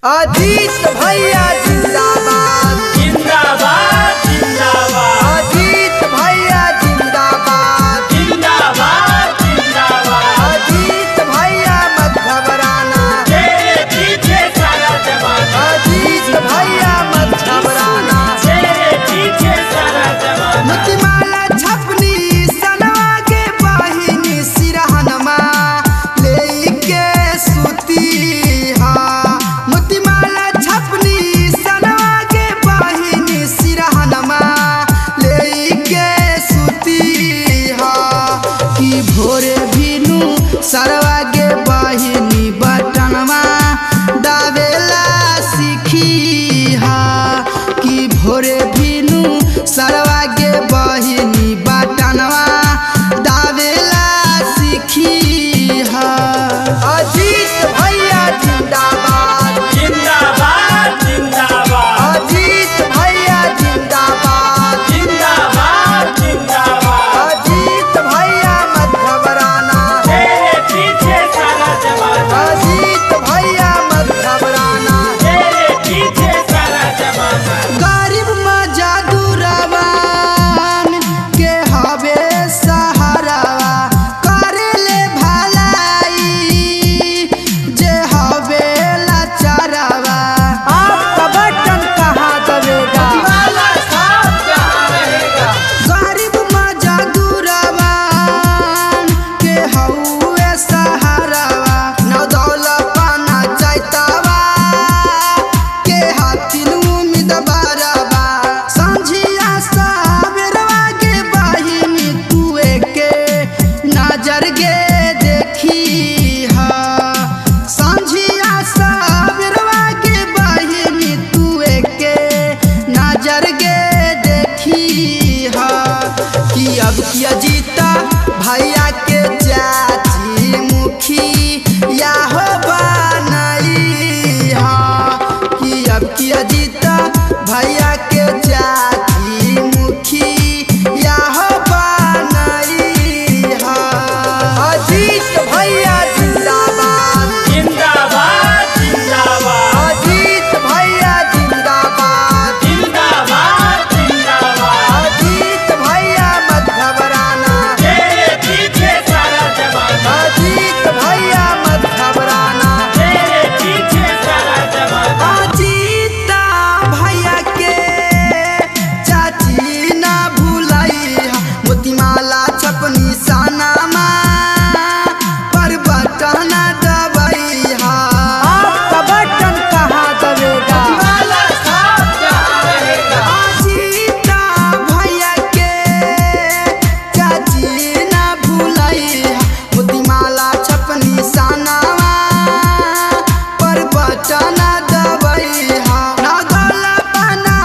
अजीत भैया जिंदाबाद जिंदाबाद जिंदाबाद अजीत भैया जिंदाबाद जिंदाबाद जिंदाबाद अजीत भैया मत घबराना तेरे पीछे सारा जमाना अजीत भैया मत घबराना तेरे पीछे सारा जमाना मुतिमाला छपनी सनवा के बहिनी सिरहनमा लेके सुती हा मुतिमाला छपनी सनवा के बहिनी सिरहनमा लेके सुती हा कि भोरे भीनु सरवा के बहिनी बटनवा दावेला सीखी हा कि भोरे भीनु सरवा के बहिनी बटनवा दावेला सीखी हा अजीत भैया जिंदाबाद जिंदाबाद जिंदाबाद अजीत भैया जिंदाबाद जिंदाबाद जिंदाबाद अजीत भैया मत घबराना तेरे पीछे सारा जमाना अजीत भैया मत घबराना तेरे पीछे सारा जमाना गरीब मजदूरवन के हवे सहारावा करेले भलाई जे हवे लाचारावा आपका बटन कहाँ दबेगा गरीब मजदूरवन के हवे सहारावा न दौलत पाना चाहतावा के हाथिन उम्मीद बाराबा समझिया साबरवा के बहिनी तुए के नजर गे देखी हा समझिया साबरवा के बहिनी तुए के नजर गे देखी हा कि अब किया जीता भैया के चाची मुखी या हो बनाई हा कि अब किया जीता भैया के चाची मुखी या हो बनाई हा अजीत भैया जिंदाबाद जिंदाबाद जिंदाबाद अजीत भैया जिंदाबाद जिंदाबाद जिंदाबाद अजीत भैया मत घबराना तेरे पीछे सारा जमाना अजीत भैया मत घबराना तेरे पीछे सारा जमाना अजीता भैया के चाची ना भूलाई मोतीमाला छपनी सानामा पर बटन दबाई हा आपका बटन कहाँ दबेगा अजीता भैया के चाची ना भूलाई मोतीमाला छपनी सानामा पर बटन दबाई हा ना गला पाना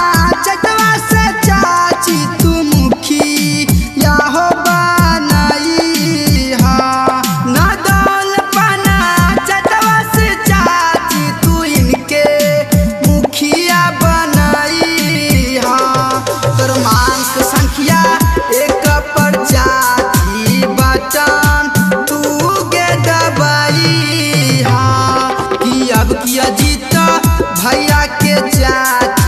चटवा से चाची तू मुखी या हो बनाई हा ना दौल पाना चटवा से चाची तू इनके मुखिया बनाई हा तोर मांग संख्या एक पर चाची बटन तू गे दबाई हा कि अब किया जीता भैया के चाची